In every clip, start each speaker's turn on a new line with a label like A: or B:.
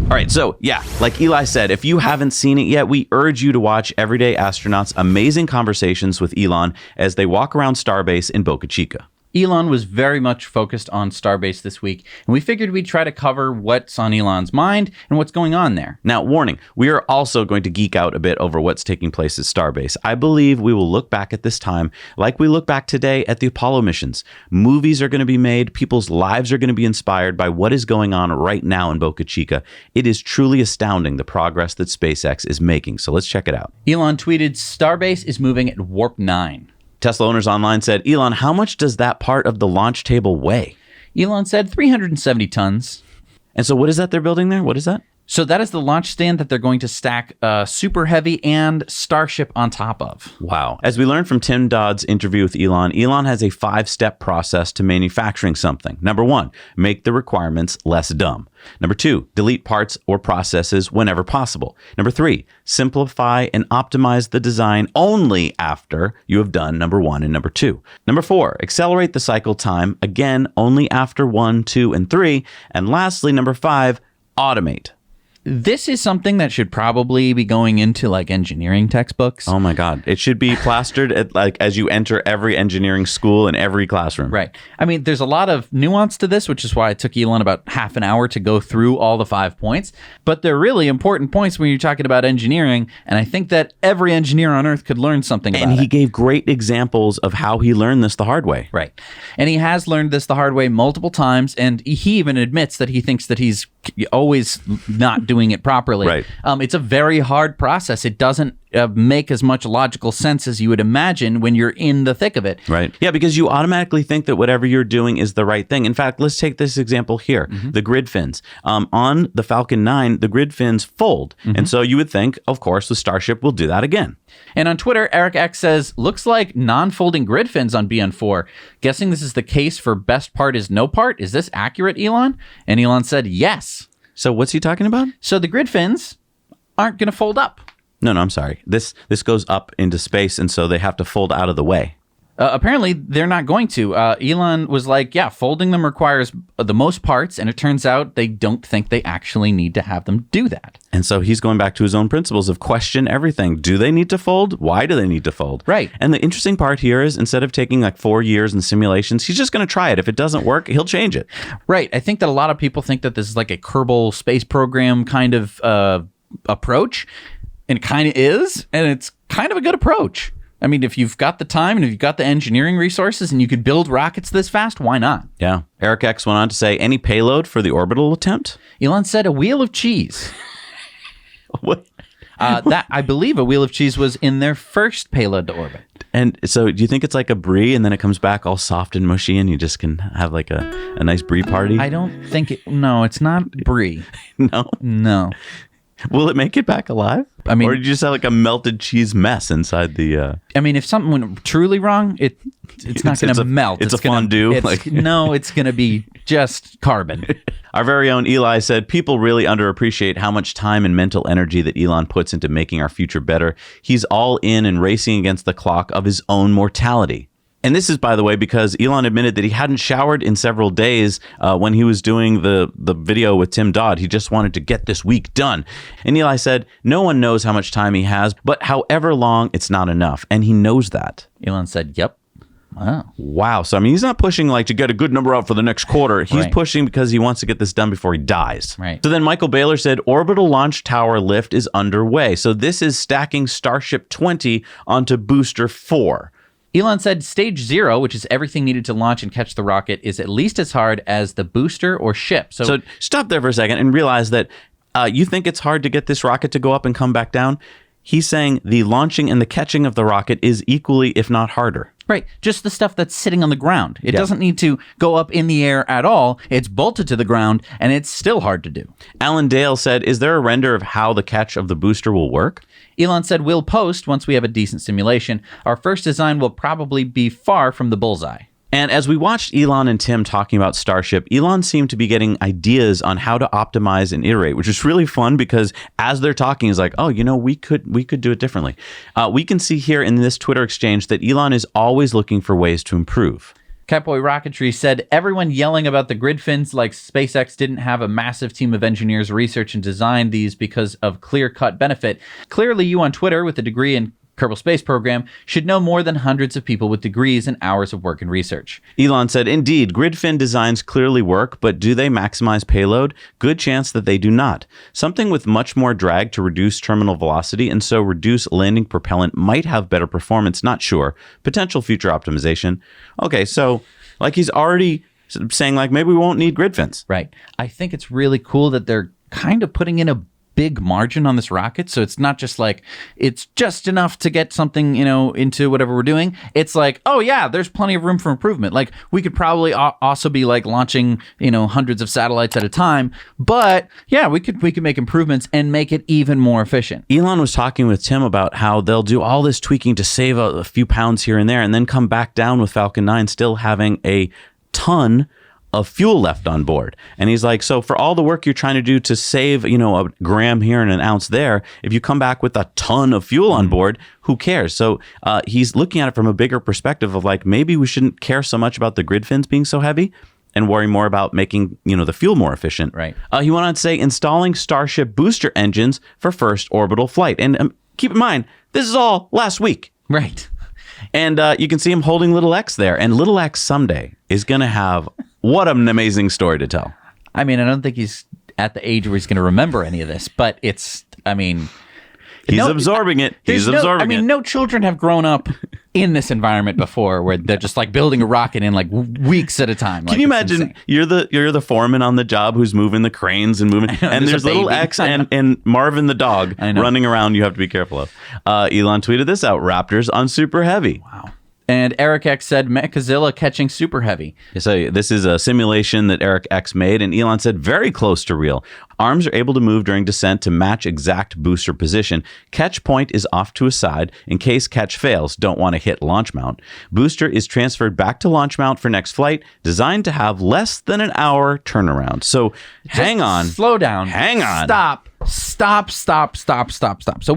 A: All right, so yeah, like Eli said, if you haven't seen it yet, we urge you to watch Everyday Astronaut's amazing conversations with Elon as they walk around Starbase in Boca Chica.
B: Elon was very much focused on Starbase this week, and we figured we'd try to cover what's on Elon's mind and what's going on there.
A: Now, warning, we are also going to geek out a bit over what's taking place at Starbase. I believe we will look back at this time like we look back today at the Apollo missions. Movies are going to be made. People's lives are going to be inspired by what is going on right now in Boca Chica. It is truly astounding the progress that SpaceX is making. So let's check it out.
B: Elon tweeted, Starbase is moving at warp 9.
A: Tesla Owners Online said, Elon, how much does that part of the launch table weigh?
B: Elon said 370 tons.
A: And so what is that they're building there? What is that?
B: So that is the launch stand that they're going to stack Super Heavy and Starship on top of.
A: Wow. As we learned from Tim Dodd's interview with Elon, Elon has a 5-step process to manufacturing something. Number 1, make the requirements less dumb. Number 2, delete parts or processes whenever possible. Number 3, simplify and optimize the design only after you have done number 1 and number 2. Number 4, accelerate the cycle time, again, only after 1, 2, and 3. And lastly, number 5, automate.
B: This is something that should probably be going into like engineering textbooks.
A: Oh my God. It should be plastered at, like, as you enter every engineering school in every classroom.
B: Right. I mean, there's a lot of nuance to this, which is why it took Elon about half an hour to go through all the 5 points. But they're really important points when you're talking about engineering. And I think that every engineer on Earth could learn something about it.
A: And he gave great examples of how he learned this the hard way.
B: Right. And he has learned this the hard way multiple times. And he even admits that he thinks that he's always not doing it properly.
A: Right.
B: It's a very hard process. It doesn't make as much logical sense as you would imagine when you're in the thick of it.
A: Right. Yeah, because you automatically think that whatever you're doing is the right thing. In fact, let's take this example here, the grid fins. On the Falcon 9, the grid fins fold. And so you would think, of course, the Starship will do that again.
B: And on Twitter, Eric X says, looks like non-folding grid fins on BN4. Guessing this is the case for best part is no part. Is this accurate, Elon? And Elon said, yes.
A: So what's he talking about?
B: So the grid fins aren't going to fold up.
A: No, I'm sorry. This goes up into space, and so they have to fold out of the way.
B: Apparently, they're not going to. Elon was like, yeah, folding them requires the most parts, and it turns out they don't think they actually need to have them do that.
A: And so he's going back to his own principles of question everything. Do they need to fold? Why do they need to fold?
B: Right.
A: And the interesting part here is instead of taking like 4 years in simulations, he's just going to try it. If it doesn't work, he'll change it.
B: Right. I think that a lot of people think that this is like a Kerbal Space Program kind of approach, and it kind of is, and it's kind of a good approach. I mean, if you've got the time and if you've got the engineering resources and you could build rockets this fast, why not?
A: Yeah. Eric X went on to say, any payload for the orbital attempt?
B: Elon said a wheel of cheese.
A: What?
B: That I believe a wheel of cheese was in their first payload to orbit.
A: And so do you think it's like a brie and then it comes back all soft and mushy and you just can have like a nice brie party?
B: I don't think it. No, it's not brie.
A: No. Will it make it back alive?
B: I mean,
A: or did you just have like a melted cheese mess inside the...
B: I mean, if something went truly wrong, it's not going to melt.
A: It's a fondue?
B: No, it's going to be just carbon.
A: Our very own Eli said, people really underappreciate how much time and mental energy that Elon puts into making our future better. He's all in and racing against the clock of his own mortality. And this is, by the way, because Elon admitted that he hadn't showered in several days when he was doing the video with Tim Dodd. He just wanted to get this week done. And Eli said, no one knows how much time he has, but however long, it's not enough. And he knows that.
B: Elon said, yep.
A: Wow. So, I mean, he's not pushing like to get a good number out for the next quarter. He's
B: right.
A: pushing because he wants to get this done before he dies.
B: Right.
A: So then Michael Baylor said, orbital launch tower lift is underway. So this is stacking Starship 20 onto booster 4.
B: Elon said stage 0, which is everything needed to launch and catch the rocket, is at least as hard as the booster or ship.
A: So stop there for a second and realize that you think it's hard to get this rocket to go up and come back down. He's saying the launching and the catching of the rocket is equally, if not harder.
B: Right. Just the stuff that's sitting on the ground. It doesn't need to go up in the air at all. It's bolted to the ground, and it's still hard to do.
A: Alan Dale said, is there a render of how the catch of the booster will work?
B: Elon said, we'll post once we have a decent simulation. Our first design will probably be far from the bullseye.
A: And as we watched Elon and Tim talking about Starship, Elon seemed to be getting ideas on how to optimize and iterate, which is really fun because as they're talking, he's like, oh, you know, we could do it differently. We can see here in this Twitter exchange that Elon is always looking for ways to improve.
B: Catboy Rocketry said, everyone yelling about the grid fins like SpaceX didn't have a massive team of engineers research and design these because of clear-cut benefit. Clearly, you on Twitter with a degree in Kerbal Space Program should know more than hundreds of people with degrees and hours of work and research.
A: Elon said, indeed, grid fin designs clearly work, but do they maximize payload? Good chance that they do not. Something with much more drag to reduce terminal velocity and so reduce landing propellant might have better performance, not sure. Potential future optimization. Okay, so like he's already saying like maybe we won't need grid fins.
B: Right. I think it's really cool that they're kind of putting in a big margin on this rocket, so it's not just like it's just enough to get something into whatever we're doing. It's like, oh yeah, there's plenty of room for improvement. Like we could probably also be like launching hundreds of satellites at a time, but yeah, we could make improvements and make it even more efficient.
A: Elon was talking with Tim about how they'll do all this tweaking to save a few pounds here and there and then come back down with Falcon 9 still having a ton of fuel left on board. And he's like, so for all the work you're trying to do to save, a gram here and an ounce there, if you come back with a ton of fuel on board, who cares? So he's looking at it from a bigger perspective of like, maybe we shouldn't care so much about the grid fins being so heavy and worry more about making, the fuel more efficient.
B: Right.
A: He went on to say installing Starship booster engines for first orbital flight. And keep in mind, this is all last week.
B: Right.
A: And you can see him holding little X there. And little X someday is going to have what an amazing story to tell.
B: I mean, I don't think he's at the age where he's going to remember any of this, but it's,
A: he's absorbing it. He's absorbing it.
B: No children have grown up in this environment before where they're just like building a rocket in like weeks at a time.
A: Can you imagine you're the foreman on the job who's moving the cranes and moving, and there's little X and Marvin the dog running around you have to be careful of. Elon tweeted this out, Raptors on Super Heavy.
B: Wow. And Eric X said, Mechazilla catching Super Heavy.
A: So this is a simulation that Eric X made, and Elon said, very close to real. Arms are able to move during descent to match exact booster position. Catch point is off to a side in case catch fails. Don't want to hit launch mount. Booster is transferred back to launch mount for next flight, designed to have less than an hour turnaround. So hang on.
B: Slow down.
A: Hang on.
B: Stop. So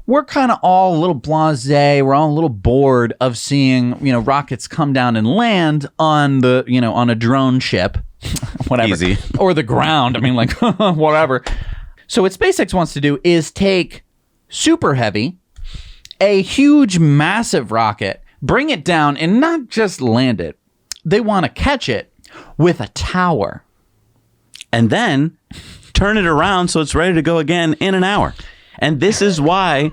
B: we're kind of all a little blasé. We're all a little bored of seeing, rockets come down and land on the, on a drone ship, whatever,
A: easy,
B: or the ground. I mean, like whatever. So what SpaceX wants to do is take Super Heavy, a huge, massive rocket, bring it down, and not just land it. They want to catch it with a tower,
A: and then turn it around so it's ready to go again in an hour. And this is why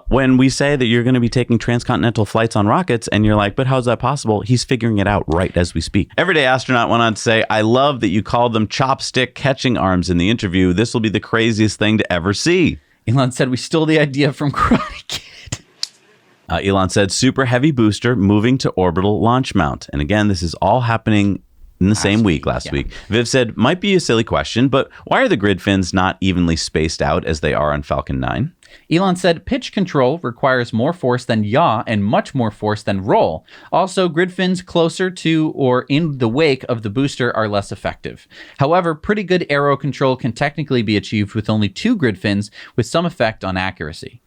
A: when we say that you're going to be taking transcontinental flights on rockets and you're like, but how's that possible? He's figuring it out right as we speak. Everyday Astronaut went on to say, I love that you called them chopstick catching arms in the interview. This will be the craziest thing to ever see.
B: Elon said, we stole the idea from Karate Kid.
A: Elon said, Super Heavy booster moving to orbital launch mount. And again, this is all happening in the same week last week. Viv said, might be a silly question, but why are the grid fins not evenly spaced out as they are on Falcon 9?
B: Elon said, pitch control requires more force than yaw and much more force than roll. Also, grid fins closer to or in the wake of the booster are less effective. However, pretty good aero control can technically be achieved with only 2 grid fins with some effect on accuracy.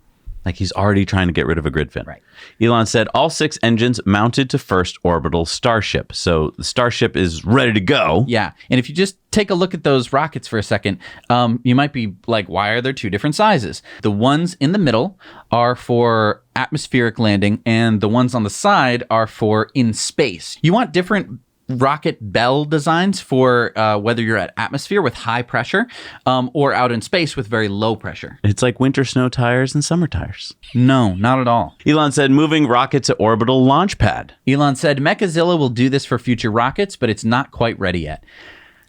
A: Like he's already trying to get rid of a grid fin.
B: Right.
A: Elon said all 6 engines mounted to first orbital Starship. So the Starship is ready to go.
B: Yeah. And if you just take a look at those rockets for a second, you might be like, why are there 2 different sizes? The ones in the middle are for atmospheric landing, and the ones on the side are for in space. You want different rocket bell designs for whether you're at atmosphere with high pressure or out in space with very low pressure.
A: It's like winter snow tires and summer tires.
B: No, not at all.
A: Elon said moving rocket to orbital launch pad.
B: Elon said Mechazilla will do this for future rockets, but it's not quite ready yet.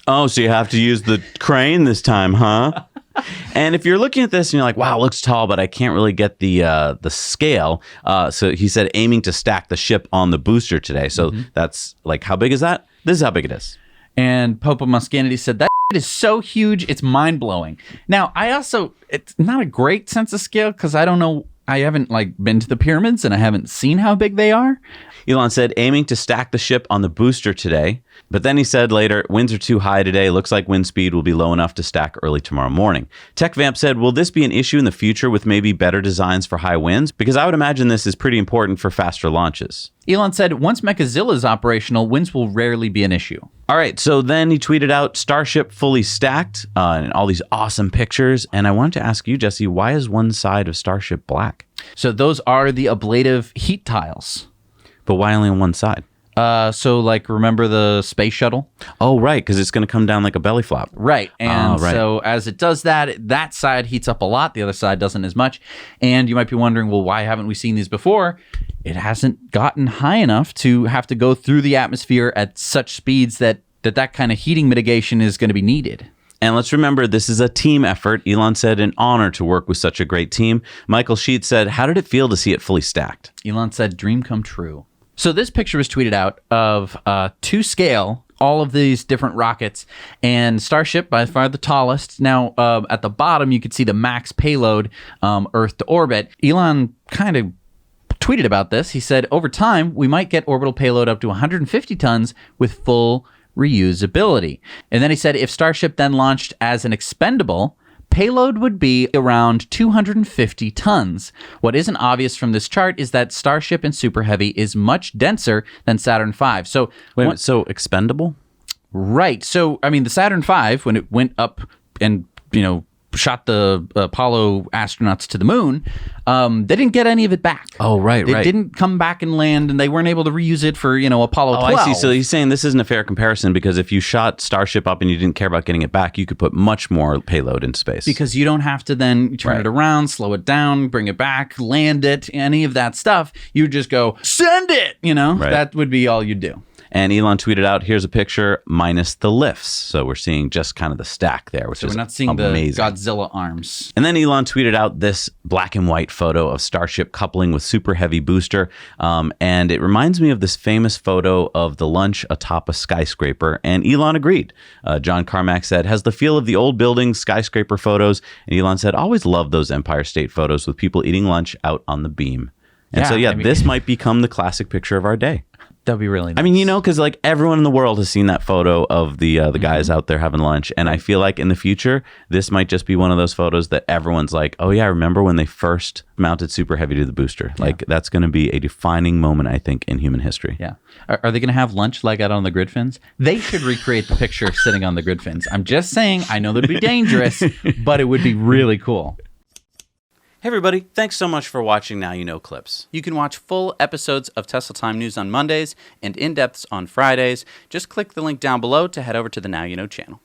A: Oh, so you have to use the crane this time, huh? And if you're looking at this and you're like, wow, it looks tall, but I can't really get the scale. So he said aiming to stack the ship on the booster today. So that's like, how big is that? This is how big it is.
B: And Popa Muscanity said that is so huge, it's mind-blowing. Now, it's not a great sense of scale because I don't know. I haven't been to the pyramids and I haven't seen how big they are.
A: Elon said aiming to stack the ship on the booster today. But then he said later, winds are too high today. Looks like wind speed will be low enough to stack early tomorrow morning. TechVamp said, will this be an issue in the future with maybe better designs for high winds? Because I would imagine this is pretty important for faster launches.
B: Elon said, once Mechazilla is operational, winds will rarely be an issue.
A: All right, so then he tweeted out Starship fully stacked and all these awesome pictures. And I wanted to ask you, Jesse, why is one side of Starship black?
B: So those are the ablative heat tiles.
A: But why only on one side?
B: So like, remember the space shuttle?
A: Oh, right, because it's going to come down like a belly flop.
B: Right. And
A: right.
B: so as it does that, that side heats up a lot. The other side doesn't as much. And you might be wondering, well, why haven't we seen these before? It hasn't gotten high enough to have to go through the atmosphere at such speeds that kind of heating mitigation is going to be needed.
A: And let's remember, this is a team effort. Elon said, an honor to work with such a great team. Michael Sheet said, how did it feel to see it fully stacked?
B: Elon said, dream come true. So this picture was tweeted out of to scale all of these different rockets, and Starship by far the tallest. Now at the bottom you could see the max payload, Earth to orbit. Elon kind of tweeted about this. He said, over time we might get orbital payload up to 150 tons with full reusability. And then he said, if Starship then launched as an expendable, payload would be around 250 tons. What isn't obvious from this chart is that Starship in Super Heavy is much denser than Saturn V. So,
A: so expendable?
B: Right. So, I mean, the Saturn V, when it went up and, shot the Apollo astronauts to the moon, they didn't get any of it back.
A: Oh, right,
B: It didn't come back and land, and they weren't able to reuse it for, Apollo 12.
A: I see. So he's saying this isn't a fair comparison because if you shot Starship up and you didn't care about getting it back, you could put much more payload in space.
B: Because you don't have to then turn it around, slow it down, bring it back, land it, any of that stuff. You just go, send it, That would be all you'd do.
A: And Elon tweeted out, here's a picture minus the lifts. So we're seeing just kind of the stack there, which is amazing.
B: We're not seeing the Godzilla arms.
A: And then Elon tweeted out this black and white photo of Starship coupling with Super Heavy booster. And it reminds me of this famous photo of the lunch atop a skyscraper. And Elon agreed. John Carmack said, has the feel of the old buildings, skyscraper photos. And Elon said, always loved those Empire State photos with people eating lunch out on the beam. And this might become the classic picture of our day.
B: That'd be really nice.
A: I mean, because like everyone in the world has seen that photo of the guys out there having lunch. And I feel like in the future, this might just be one of those photos that everyone's like, oh yeah, I remember when they first mounted Super Heavy to the booster. Yeah. Like that's going to be a defining moment, I think, in human history.
B: Yeah. Are they going to have lunch like out on the grid fins? They should recreate the picture sitting on the grid fins. I'm just saying, I know that'd be dangerous, but it would be really cool.
A: Hey everybody, thanks so much for watching Now You Know Clips.
C: You can watch full episodes of Tesla Time News on Mondays and in-depths on Fridays. Just click the link down below to head over to the Now You Know channel.